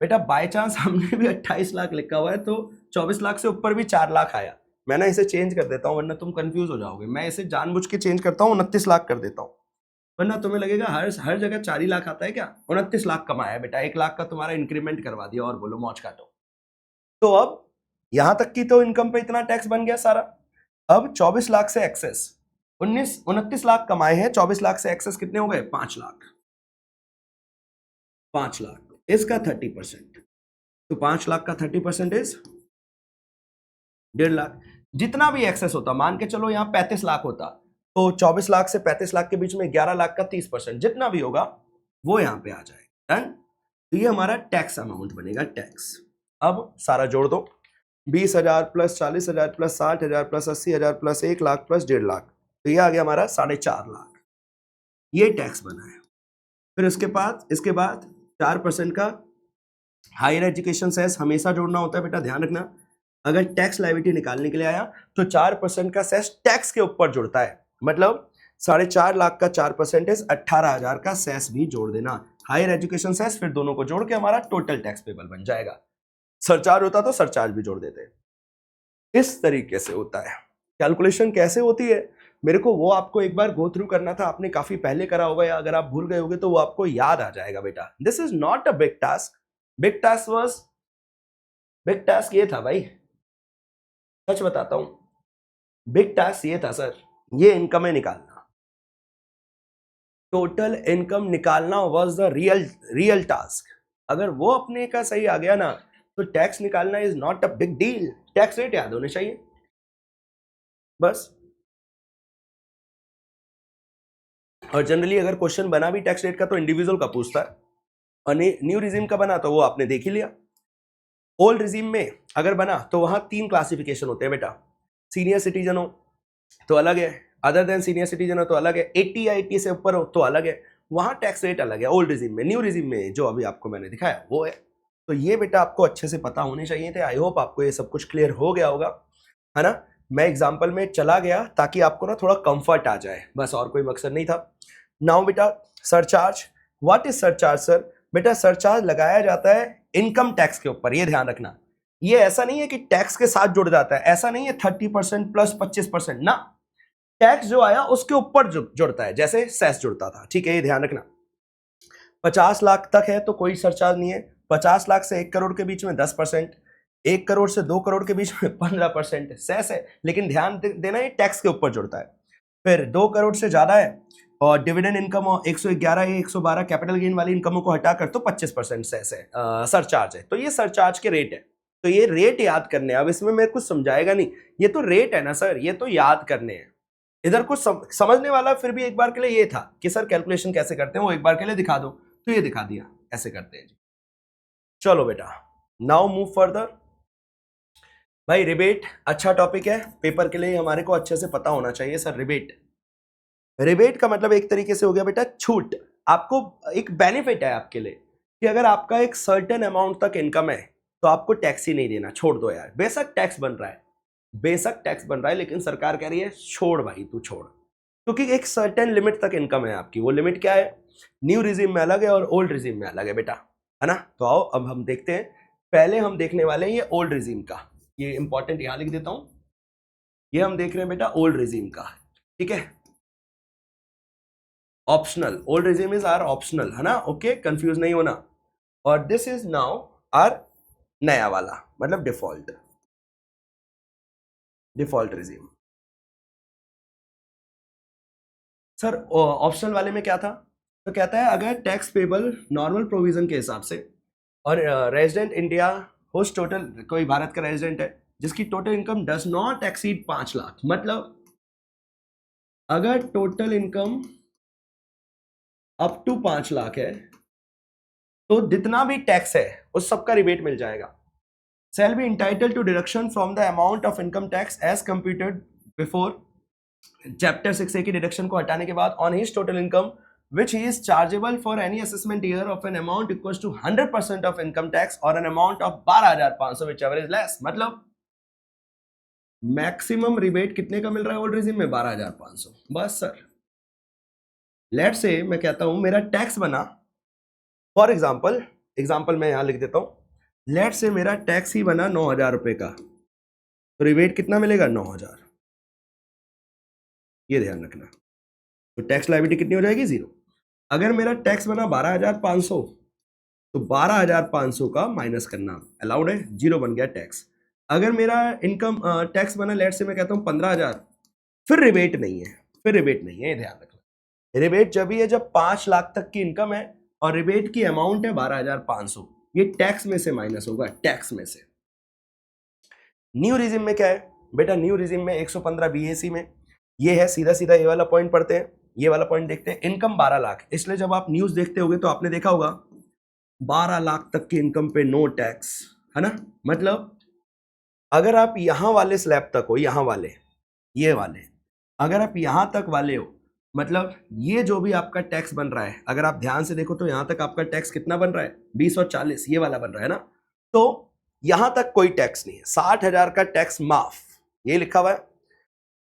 Speaker 1: बेटा? बाय चांस हमने भी 28 लाख लिखा हुआ है तो 24 लाख से ऊपर भी 4 लाख आया। मैं ना इसे चेंज कर देता हूं वरना तुम कंफ्यूज हो जाओगे। मैं इसे जानबूझ के चेंज करता हूं, 29 लाख कर देता हूं, वरना तुम्हें लगेगा हर जगह 4 ही लाख आता है क्या। 29 लाख कमाया बेटा, 1 लाख का तुम्हारा इंक्रीमेंट करवा दिया और बोलो मौज काटो। तो अब यहां तक की तो इनकम पे इतना टैक्स बन गया सारा। अब 24 लाख से एक्सेस 29 लाख कमाए हैं, 24 लाख से एक्सेस कितने हो गए? 5 लाख। 5 लाख इसका 30%, तो 5 लाख का 30% इज 1.5 लाख। जितना भी एक्सेस होता, मान के चलो यहाँ 35 लाख होता, तो 24 लाख से 35 लाख के बीच में 11 लाख का 30%, जितना भी होगा वो यहाँ पे आ जाएगा। डन। तो ये हमारा टैक्स अमाउंट बनेगा, टैक्स। अब सारा जोड़ दो, 20,000 plus 40,000 plus 60,000 plus 80,000 plus 1 lakh plus 1.5 lakh, तो ये आ गया हमारा 4.5 लाख। ये टैक्स बना है। फिर इसके बाद 4% का हायर एजुकेशन सेस हमेशा जोड़ना होता है बेटा, ध्यान रखना। अगर टैक्स लायबिलिटी निकालने के लिए आया तो 4% का सेस टैक्स के ऊपर जुड़ता है, मतलब 4.5 लाख का 4% 18,000 का सेस भी जोड़ देना, हायर एजुकेशन सेस, फिर दोनों को जोड़ के हमारा टोटल टैक्स पेबल बन जाएगा। सरचार्ज होता तो सरचार्ज भी जोड़ देते। इस तरीके से होता है। कैलकुलेशन कैसे होती है मेरे को वो आपको एक बार गो थ्रू करना था, आपने काफी पहले करा होगा, या अगर आप भूल गए होगे तो वो आपको याद आ जाएगा बेटा। This is not a big task, big task ये था भाई, सच बताता हूं, बिग टास्क ये था सर, ये इनकम निकालना, टोटल इनकम निकालना वाज द रियल टास्क। अगर वो अपने का सही आ गया ना तो टैक्स निकालना is not a big deal. Tax rate याद होने चाहिए बस। और जनरली अगर क्वेश्चन बना भी टैक्स रेट का तो इंडिविजुअल का पूछता है, और न्यू रिजीम का बना तो वो आपने देख ही लिया। ओल्ड रिजीम में अगर बना तो वहां 3 क्लासिफिकेशन होते हैं बेटा, सीनियर सिटीजन हो तो अलग है, अदर देन सीनियर सिटीजन हो तो अलग है, 80 या 80 से ऊपर हो तो अलग है, वहां टैक्स रेट अलग है ओल्ड रिजीम में। न्यू रिजीम में जो अभी आपको मैंने दिखाया वो है। तो ये बेटा आपको अच्छे से पता होने चाहिए थे। आई होप आपको ये सब कुछ क्लियर हो गया होगा, है ना। मैं एग्जाम्पल में चला गया ताकि आपको ना थोड़ा कंफर्ट आ जाए, बस, और कोई मकसद नहीं था। नाउ बेटा surcharge, what is surcharge sir? बेटा सरचार्ज लगाया जाता है इनकम टैक्स के ऊपर, ये ध्यान रखना। ये ऐसा नहीं है कि टैक्स के साथ जुड़ जाता है, ऐसा नहीं है 30% प्लस 25% ना, टैक्स जो आया उसके ऊपर जुड़ता है, जैसे सेस जुड़ता था, ठीक है, ये ध्यान रखना। 50 लाख तक है तो कोई सरचार्ज नहीं है, 50 लाख से 1 करोड़ के बीच में 10%, 1 करोड़ से 2 करोड़ के बीच में 15% सेस है, लेकिन ध्यान देना ये टैक्स के ऊपर जुड़ता है। फिर 2 करोड़ से ज्यादा है और डिविडेंड इनकम 111 या 112 कैपिटल गेन वाली इनकमों को हटाकर तो 25% सेस है, सरचार्ज है। तो ये सरचार्ज के रेट है, तो ये रेट याद करने हैं। अब इसमें मैं कुछ समझाएगा नहीं, ये तो रेट है ना सर, ये तो याद करने हैं। इधर कुछ समझने वाला फिर भी एक बार के लिए ये था कि सर कैलकुलेशन कैसे करते हैं वो एक बार के लिए दिखा दो, तो ये दिखा दिया, ऐसे करते हैं जी। चलो बेटा नाउ मूव फर्दर। भाई रिबेट अच्छा टॉपिक है, पेपर के लिए हमारे को अच्छे से पता होना चाहिए सर। रिबेट का मतलब एक तरीके से हो गया बेटा छूट। आपको एक बेनिफिट है आपके लिए कि अगर आपका एक सर्टेन अमाउंट तक इनकम है तो आपको टैक्स ही नहीं देना, छोड़ दो यार। बेशक टैक्स बन रहा है, लेकिन सरकार कह रही है छोड़ भाई, तू छोड़, क्योंकि एक सर्टेन लिमिट तक इनकम है आपकी। वो लिमिट क्या है? न्यू रिजीम में अलग है और ओल्ड रिजीम में अलग है बेटा, है ना। तो आओ अब हम देखते हैं, पहले हम देखने वाले हैं ये ओल्ड रिजीम का, ये इंपॉर्टेंट यहां लिख देता हूं, ये हम देख रहे हैं बेटा ओल्ड रिजीम का, ठीक है। Optional, old regime is are optional, है ना, ओके, कंफ्यूज नहीं होना। और दिस इज नाउ आर नया वाला, मतलब डिफॉल्ट रिजीम। सर ऑप्शनल वाले में क्या था? तो कहता है अगर टैक्स पेबल नॉर्मल प्रोविजन के हिसाब से और रेजिडेंट इंडिया होस्ट टोटल, कोई भारत का रेजिडेंट है जिसकी total income does not exceed 5 lakh, मतलब अगर total income up to 5 lakh है तो जितना भी टैक्स है उस सबका रिबेट मिल जाएगा। shall be entitled to deduction from the amount of income tax as computed before chapter 6A की डिडक्शन को हटाने के बाद on his total income which he is chargeable for any assessment year of an amount equals to 100% of income tax or an amount of 12,500 whichever is less। मतलब maximum rebate कितने का मिल रहा है ओल्ड रिजिम में? 12,500। बस sir, late से मैं कहता हूं मेरा टैक्स बना, फॉर एग्जाम्पल मैं यहां लिख देता हूं, लेट से मेरा टैक्स ही बना 9,000 रुपए का, तो रिबेट कितना मिलेगा? 9,000। ये ध्यान रखना, तो टैक्स लायबिलिटी कितनी हो जाएगी? 0। अगर मेरा टैक्स बना 12,500, तो 12,500 का माइनस करना अलाउड है, 0 बन गया टैक्स। अगर मेरा इनकम टैक्स बना, लेट से मैं कहता हूं 15,000, फिर रिबेट नहीं है, ये ध्यान रखना। रिबेट जब भी है जब 5 लाख तक की इनकम है और रिबेट की अमाउंट है 12,500, ये टैक्स में से माइनस होगा, टैक्स में से। न्यू रिजिम में क्या है बेटा? न्यू रिजिम में 115 बीएसी में ये है, सीधा सीधा ये वाला पॉइंट पढ़ते हैं, ये वाला पॉइंट देखते हैं। इनकम 12 लाख, इसलिए जब आप न्यूज देखते होगे तो आपने देखा होगा 12 लाख तक की इनकम पे नो टैक्स, है ना? मतलब अगर आप यहां वाले स्लैब तक हो, यहां वाले, ये वाले, अगर आप यहां तक वाले हो, मतलब ये जो भी आपका टैक्स बन रहा है, अगर आप ध्यान से देखो तो यहां तक आपका टैक्स कितना बन रहा है? 20 और 40, ये वाला बन रहा है ना? तो यहां तक कोई टैक्स नहीं है, 60,000 का टैक्स माफ, ये लिखा हुआ है।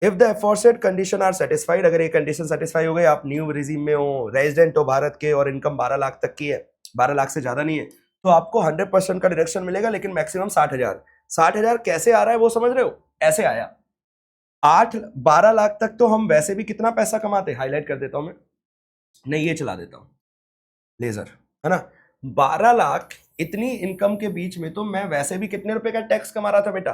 Speaker 1: If the aforesaid condition are satisfied, अगर ये कंडीशन सेटिस्फाई हो गई, आप न्यू रिजीम में हो, रेजिडेंट हो भारत के और इनकम 12 लाख तक की है, 12 लाख से ज्यादा नहीं है, तो आपको 100% का डिडक्शन मिलेगा, लेकिन मैक्सिमम 60,000। 60,000 कैसे आ रहा है वो समझ रहे हो? ऐसे आया, 12 लाख तक तो हम वैसे भी कितना पैसा कमाते हैं, हाईलाइट कर देता हूं मैं, नहीं ये चला देता हूं लेजर, है ना? 12 लाख इतनी इनकम के बीच में तो मैं वैसे भी कितने रुपए का टैक्स कमा रहा था बेटा?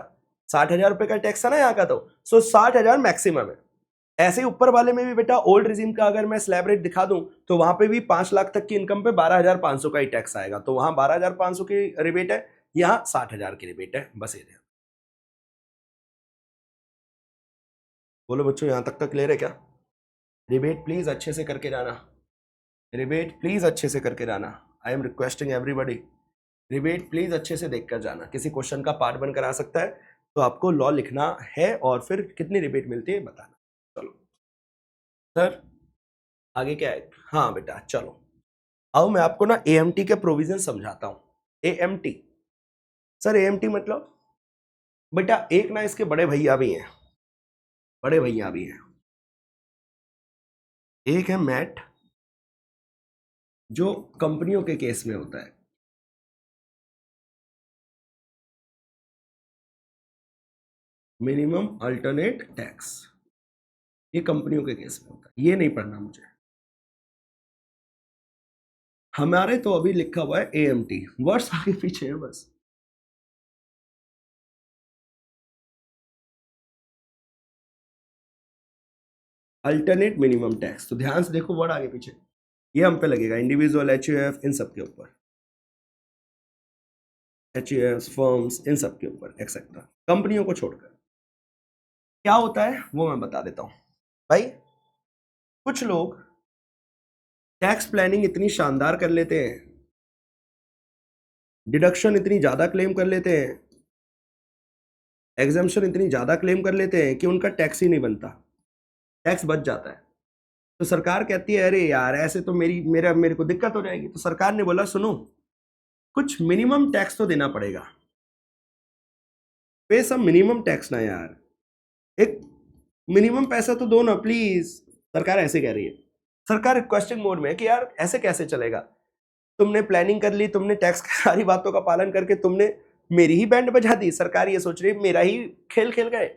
Speaker 1: 60,000 रुपए का टैक्स है ना यहाँ का, तो सो 60,000 मैक्सिमम है। ऐसे ऊपर वाले में भी बेटा ओल्ड रिजीम का अगर मैं स्लैब रेट दिखा दूं तो वहां पे भी 5 लाख तक की इनकम पे 12,500 का ही टैक्स आएगा, तो वहां 12,500 की रिबेट है, यहाँ 60,000 की रिबेट है, बस ये ध्यान। बोलो बच्चों, यहां तक क्लियर है क्या? रिबेट प्लीज अच्छे से करके जाना, रिबेट प्लीज अच्छे से करके जाना, I am requesting everybody, rebate please अच्छे से देखकर जाना, किसी क्वेश्चन का पार्ट बनकर आ सकता है, तो आपको लॉ लिखना है और फिर कितनी रिबेट मिलती है बताना। चलो सर आगे क्या है? हाँ बेटा चलो, आओ मैं आपको ना एएमटी के प्रोविजन समझाता हूं। एएमटी सर, एएमटी मतलब बेटा एक ना इसके बड़े भैया भी हैं, बड़े भैया भी हैं। एक है मैट, जो कंपनियों के केस में होता है, मिनिमम अल्टरनेट टैक्स, ये कंपनियों के केस में होता है, ये नहीं पढ़ना मुझे। हमारे तो अभी लिखा हुआ है एएमटी, वर्ड्स आगे पीछे है बस। अल्टरनेट मिनिमम टैक्स, तो ध्यान से देखो वर्ड आगे पीछे, ये हम पे लगेगा, इंडिविजुअल, एचयूएफ, इन सब के ऊपर, एचयूएफ, फर्म्स, इन सब के ऊपर एक्सेट्रा, कंपनियों को छोड़कर। क्या होता है वो मैं बता देता हूं भाई। कुछ लोग टैक्स प्लानिंग इतनी शानदार कर लेते हैं, डिडक्शन इतनी ज्यादा क्लेम कर लेते हैं, एग्जाम्पशन इतनी ज्यादा क्लेम कर लेते हैं कि उनका टैक्स ही नहीं बनता, टैक्स बच जाता है। तो सरकार कहती है अरे यार ऐसे तो मेरे को दिक्कत हो जाएगी, तो सरकार ने बोला सुनो, कुछ मिनिमम टैक्स तो देना पड़ेगा, पे सम मिनिमम टैक्स ना यार, एक मिनिमम पैसा तो दो ना प्लीज। सरकार ऐसे कह रही है, सरकार रिक्वेस्टिंग मोड में है कि यार ऐसे कैसे चलेगा, तुमने प्लानिंग कर ली, तुमने टैक्स की सारी बातों का पालन करके तुमने मेरी ही बैंड बजा दी। सरकार ये सोच रही है मेरा ही खेल खेल गए,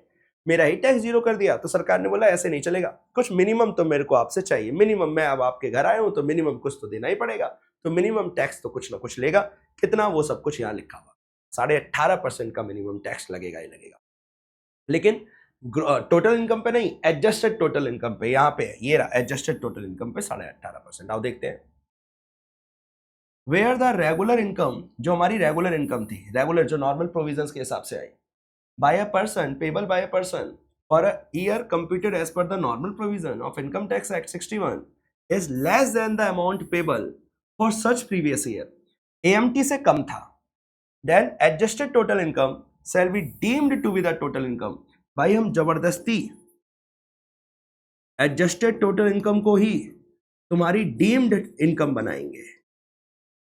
Speaker 1: मेरा ही टैक्स जीरो कर दिया। तो सरकार ने बोला ऐसे नहीं चलेगा, कुछ मिनिमम तो मेरे को आपसे चाहिए, मिनिमम, मैं अब आपके घर आया हूं तो मिनिमम कुछ तो देना ही पड़ेगा, तो मिनिमम टैक्स तो कुछ ना कुछ लेगा। कितना, वो सब कुछ यहाँ लिखा हुआ, 18.5% का मिनिमम टैक्स लगेगा ही लगेगा, लेकिन टोटल इनकम पे नहीं, एडजस्टेड टोटल इनकम पे, यहाँ पे ये रहा एडजस्टेड टोटल इनकम पे 18.5%। आओ देखते हैं, वेयर द रेगुलर इनकम, जो हमारी रेगुलर इनकम थी, रेगुलर जो नॉर्मल प्रोविजंस के हिसाब से आई, by a person, payable by a person for a year computed as per the normal provision of income tax act 61 is less than the amount payable for such previous year, AMT से कम था, then adjusted total income shall be deemed to be the total income. भाई हम जबरदस्ती adjusted total income को ही तुम्हारी deemed income बनाएंगे,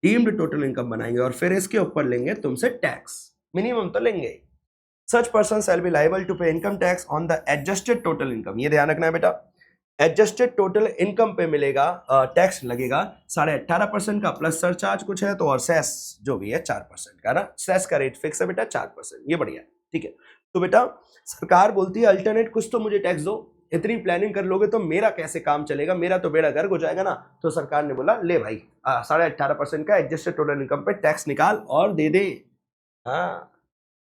Speaker 1: deemed total income बनाएंगे, और फिर इसके ऊपर लेंगे तुमसे टैक्स, मिनिमम तो लेंगे। Such person shall be liable to pay income tax on the adjusted total income. ये ध्यान रखना है बेटा, एडजस्टेड टोटल इनकम पे मिलेगा टैक्स लगेगा 18.5% का, प्लस सरचार्ज कुछ है तो, और सेस जो भी है 4% का ना, सेस का रेट फिक्स है बेटा 4%। ये बढ़िया है, ठीक है। तो बेटा सरकार बोलती है अल्टरनेट कुछ तो मुझे टैक्स दो, इतनी प्लानिंग कर लोगे तो मेरा कैसे काम चलेगा, मेरा तो बेड़ा गर्क हो जाएगा ना। तो सरकार ने बोला ले भाई 18.5% का एडजस्टेड टोटल इनकम पे टैक्स निकाल और दे दे। हाँ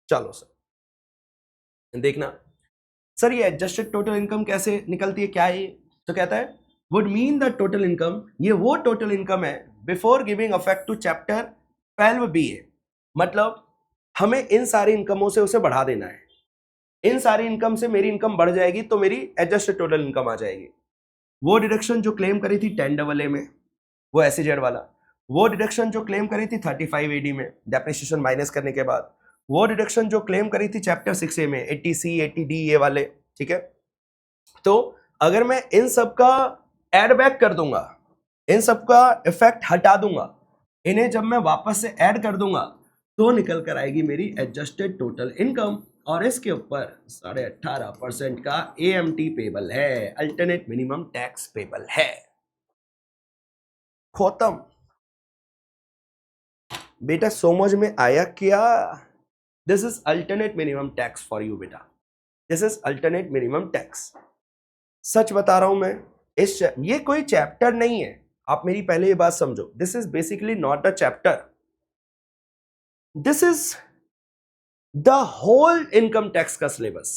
Speaker 1: चलो सर देखना, सर ये एडजस्टेड टोटल इनकम कैसे निकलती है, क्या है? तो कहता है would mean the total income, ये वो टोटल इनकम है before giving effect to chapter 12BA। मतलब हमें इन सारी इनकमों से उसे बढ़ा देना है, इन सारी इनकम से मेरी इनकम बढ़ जाएगी तो मेरी एडजस्टेड टोटल इनकम आ जाएगी। वो डिडक्शन जो क्लेम करी थी 10AA में, वो SEZ वाला, वो डिडक्शन जो क्लेम करी थी 35AD में डेप्रिसिएशन माइनस करने के बाद, वो डिडक्शन जो क्लेम करी थी चैप्टर 6A में 80C 80D ये वाले, ठीक है। तो अगर मैं इन सब का एड बैक कर दूंगा, इन सब का इफेक्ट हटा दूंगा, इन्हें जब मैं वापस से ऐड कर दूंगा तो निकल कर आएगी मेरी एडजस्टेड टोटल इनकम, और इसके ऊपर 18.5% का AMT पेबल है, अल्टरनेट मिनिमम टैक्स पेबल है। खत्म बेटा, समझ में आया क्या? This is alternate minimum tax for you बेटा, this is alternate minimum tax. सच बता रहा हूं मैं, ये कोई चैप्टर नहीं है, आप मेरी पहले ये बात समझो। This is basically not a chapter, this is the whole income tax का सिलेबस।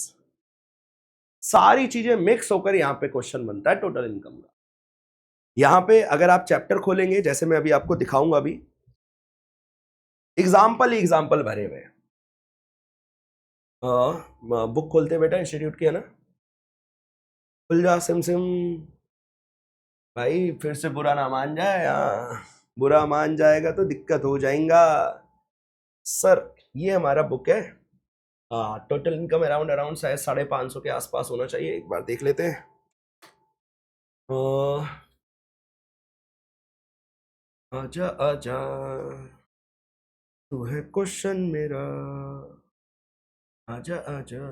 Speaker 1: सारी चीजें मिक्स होकर यहां पे क्वेश्चन बनता है टोटल इनकम का। यहां पे अगर आप चैप्टर खोलेंगे, जैसे मैं अभी आपको दिखाऊंगा, अभी एग्जाम्पल ही एग्जाम्पल भरे हुए हैं। बुक खोलते बेटा इंस्टीट्यूट की, है ना, खुल जा सिम सिम भाई, फिर से बुरा ना मान जाए। बुरा मान जाएगा तो दिक्कत हो जाएगा। सर ये हमारा बुक है, टोटल इनकम अराउंड अराउंड शायद 550 के आसपास होना चाहिए, एक बार देख लेते हैं। आजा आजा तू है क्वेश्चन मेरा, आजा आजा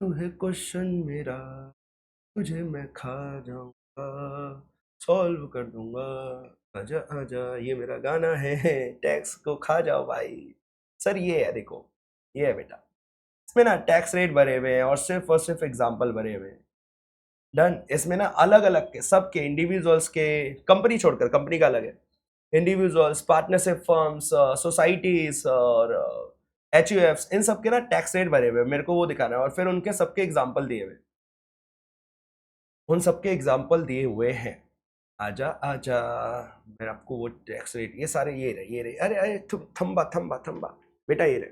Speaker 1: तू है क्वेश्चन मेरा, तुझे मैं खा जाऊंगा, सॉल्व कर दूंगा। आजा आजा ये मेरा गाना है, टैक्स को खा जाओ भाई। सर ये है, देखो ये है बेटा, इसमें ना टैक्स रेट भरे हुए हैं और सिर्फ एग्जाम्पल भरे हुए हैं। डन। इसमें ना अलग अलग के सबके, इंडिविजुअल्स के, कंपनी छोड़कर, कंपनी का अलग है, इंडिविजुअल्स, पार्टनरशिप फर्म्स, सोसाइटीज और HUFs, इन सब के ना टैक्स रेट भरे हुए, मेरे को वो दिखाना है, और फिर उनके सबके एग्जाम्पल दिए हुए, उन सबके एग्जाम्पल दिए हुए हैं। आजा आजा, मैं आपको वो टैक्स रेट, ये सारे ये रहे, अरे अरे थम्बा थम्बा थम्बा बेटा, ये रहे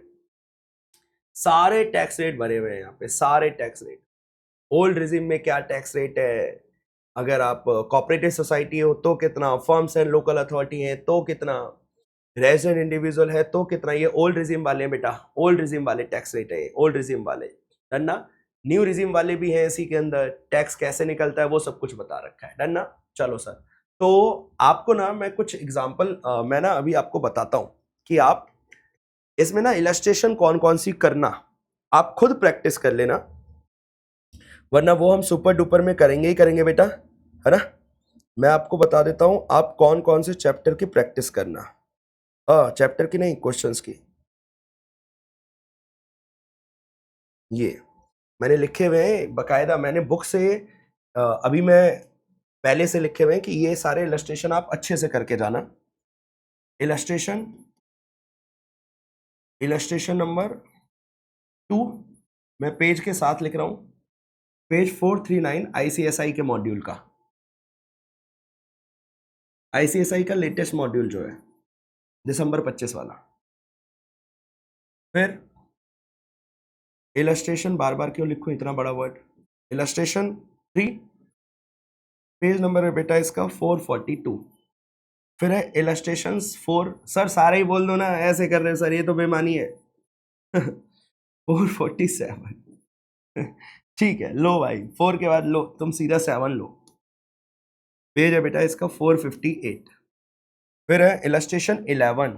Speaker 1: सारे टैक्स रेट भरे हुए हैं यहाँ पे, सारे टैक्स रेट। ओल्ड रिजिम में क्या टैक्स रेट है, अगर आप कॉपरेटिव सोसाइटी हो तो कितना, फर्म्स एंड लोकल अथॉरिटी है तो कितना, रेजिडेंट इंडिविजुअल है तो कितना। ये ओल्ड रिजिम वाले हैं बेटा, ओल्ड रिजिम वाले टैक्स रेट है, ओल्ड रिजिम वाले। डन ना? न्यू रिजिम वाले भी हैं इसी के अंदर, टैक्स कैसे निकलता है वो सब कुछ बता रखा है। डन ना? चलो सर, तो आपको ना मैं कुछ एग्जाम्पल मैं ना अभी आपको बताता हूं कि आप इसमें ना इलस्ट्रेशन कौन कौन सी करना, आप खुद प्रैक्टिस कर लेना, वरना वो हम सुपर डुपर में करेंगे ही करेंगे बेटा, है ना। मैं आपको बता देता हूं आप कौन कौन से चैप्टर की प्रैक्टिस करना, चैप्टर की नहीं, क्वेश्चंस की। ये मैंने लिखे हुए हैं बकायदा, मैंने बुक से अभी मैं पहले से लिखे हुए हैं कि ये सारे इलस्ट्रेशन आप अच्छे से करके जाना। इलस्ट्रेशन, इलस्ट्रेशन नंबर 2 मैं पेज के साथ लिख रहा हूं, पेज 439 ICSI के मॉड्यूल का, ICSI का लेटेस्ट मॉड्यूल जो है दिसंबर 25 वाला। फिर इलस्ट्रेशन, बार बार क्यों लिखूं इतना बड़ा वर्ड, इलस्ट्रेशन 3 पेज नंबर है बेटा इसका 442। फिर है इलस्ट्रेशंस 4, सर सारे ही बोल दो ना, ऐसे कर रहे हैं सर, ये तो बेमानी है। 447 ठीक है, लो भाई 4 के बाद लो, तुम सीधा 7 लो। पेज है बेटा इसका 458। फिर है इलस्ट्रेशन 11,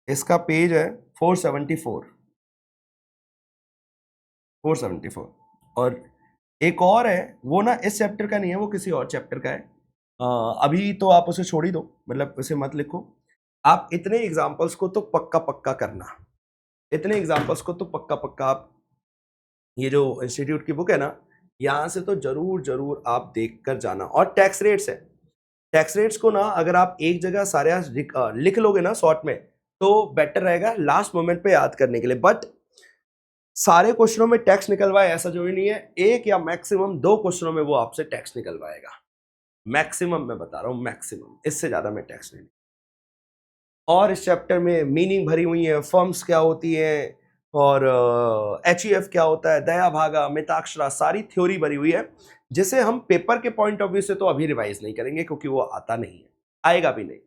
Speaker 1: इसका पेज है 474। 474। और एक और है, वो ना इस चैप्टर का नहीं है, वो किसी और चैप्टर का है। अभी तो आप उसे छोड़ ही दो, मतलब उसे मत लिखो। आप इतने एग्जाम्पल्स को तो पक्का पक्का करना, इतने एग्जाम्पल्स को तो पक्का पक्का आप, ये जो इंस्टीट्यूट की बुक है ना, यहाँ से तो जरूर जरूर आप देख कर जाना। और टैक्स रेट्स है, टैक्स रेट्स को ना अगर आप एक जगह सारे लिख लोगे ना शॉर्ट में, तो बेटर रहेगा लास्ट मोमेंट पे याद करने के लिए। बट सारे क्वेश्चनों में टैक्स निकलवाए ऐसा जरूरी नहीं है, एक या मैक्सिमम 2 क्वेश्चनों में वो आपसे टैक्स निकलवाएगा। मैक्सिमम मैं बता रहा हूं, मैक्सिमम, इससे ज्यादा मैं टैक्स नहीं। और इस चैप्टर में मीनिंग भरी हुई है, फर्म्स क्या होती है, और HUF क्या होता है, दया भागा, मिताक्षरा, सारी थ्योरी भरी हुई है, जिसे हम पेपर के पॉइंट ऑफ व्यू से तो अभी रिवाइज नहीं करेंगे क्योंकि वो आता नहीं है, आएगा भी नहीं।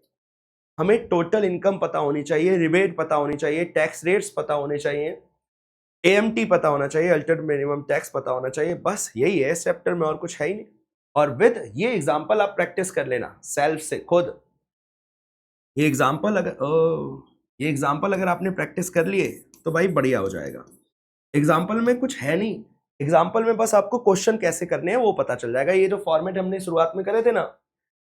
Speaker 1: हमें टोटल इनकम पता होनी चाहिए, रिबेट पता होनी चाहिए, टैक्स रेट्स पता होने चाहिए, AMT पता होना चाहिए, अल्टरनेट मिनिमम टैक्स पता होना चाहिए, बस यही है इस चैप्टर में, और कुछ है ही नहीं। और विद ये एग्जाम्पल आप प्रैक्टिस कर लेना सेल्फ से खुद। ये एग्जाम्पल अगर आपने प्रैक्टिस कर लिए तो भाई बढ़िया हो जाएगा। एग्जाम्पल में कुछ है नहीं, एग्जाम्पल में बस आपको क्वेश्चन कैसे करने हैं वो पता चल जाएगा। ये जो फॉर्मेट हमने शुरुआत में करे थे ना,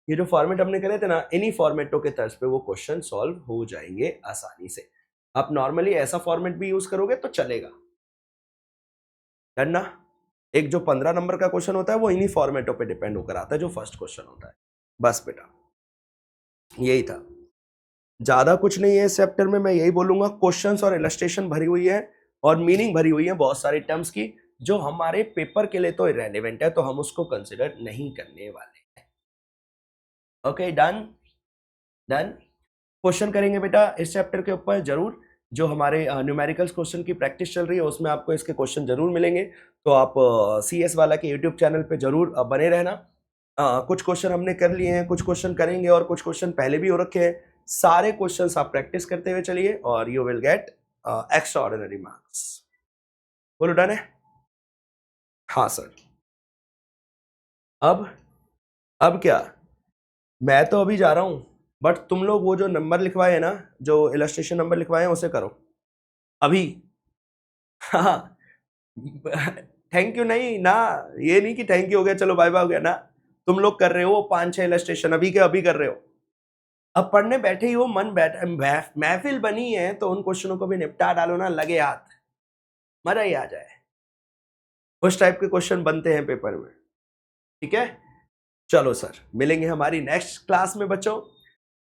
Speaker 1: ये जो फॉर्मेट हमने करे थे ना, इन्हीं फॉर्मेटों के तर्ज पे वो क्वेश्चन सॉल्व हो जाएंगे आसानी से। आप नॉर्मली ऐसा फॉर्मेट भी यूज करोगे तो चलेगा, डरना। एक जो 15 नंबर का क्वेश्चन होता है वो इन्हीं फॉर्मेटों पे डिपेंड होकर आता है, जो फर्स्ट क्वेश्चन होता है। बस बेटा यही था, ज्यादा कुछ नहीं है इस चैप्टर में। मैं यही बोलूंगा, क्वेश्चंस और इलस्ट्रेशन भरी हुई है और मीनिंग भरी हुई है बहुत सारे टर्म्स की, जो हमारे पेपर के लिए तो इरेलीवेंट है, तो हम उसको कंसिडर नहीं करने वाले हैं। Okay, done done. क्वेश्चन करेंगे बेटा इस चैप्टर के ऊपर जरूर। जो हमारे न्यूमेरिकल्स क्वेश्चन की प्रैक्टिस चल रही है उसमें आपको इसके क्वेश्चन जरूर मिलेंगे, तो आप CS वाला के यूट्यूब चैनल पे जरूर बने रहना। कुछ क्वेश्चन हमने कर लिए हैं, कुछ क्वेश्चन करेंगे, और कुछ क्वेश्चन पहले भी हो रखे हैं। सारे क्वेश्चंस आप प्रैक्टिस करते हुए चलिए और you will get extra ordinary marks. बोलो डन है? हाँ सर। अब क्या, मैं तो अभी जा रहा हूं, बट तुम लोग वो जो नंबर लिखवाए हैं ना, जो इलस्ट्रेशन नंबर लिखवाए हैं उसे करो अभी। हाँ, थैंक यू नहीं ना, ये नहीं कि थैंक यू हो गया चलो बाय बाय हो गया ना। तुम लोग कर रहे हो 5-6 इलस्ट्रेशन अभी के अभी कर रहे हो। अब पढ़ने बैठे ही हो, मन बैठ महफिल बनी है तो उन क्वेश्चनों को भी निपटा डालो ना, लगे हाथ, मजा ही आ जाए। उस टाइप के क्वेश्चन बनते हैं पेपर में, ठीक है। चलो सर, मिलेंगे हमारी नेक्स्ट क्लास में बच्चों।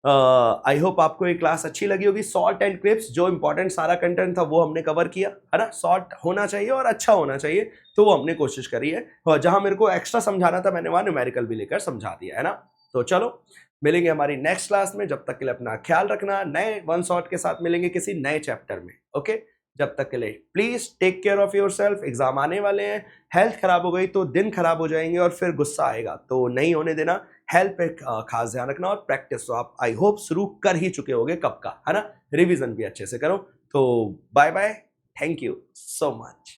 Speaker 1: आई होप आपको ये क्लास अच्छी लगी होगी। सॉल्ट एंड क्रिप्स, जो इंपॉर्टेंट सारा कंटेंट था वो हमने कवर किया है ना। सॉल्ट होना चाहिए और अच्छा होना चाहिए, तो वो हमने कोशिश करी है, और जहां मेरे को एक्स्ट्रा समझाना था मैंने वहां न्यूमेरिकल भी लेकर समझा दिया है ना। तो चलो मिलेंगे हमारी नेक्स्ट क्लास में, जब तक के लिए अपना ख्याल रखना। नए वन शॉट के साथ मिलेंगे किसी नए चैप्टर में, ओके। जब तक के लिए please take care of yourself. Exam आने वाले हैं, हेल्थ खराब हो गई तो दिन खराब हो जाएंगे और फिर गुस्सा आएगा, तो नहीं होने देना। हेल्थ पे खास ध्यान रखना, और प्रैक्टिस तो आप आई होप शुरू कर ही चुके होगे कब का, है ना। रिवीजन भी अच्छे से करो। तो bye bye, thank you so much.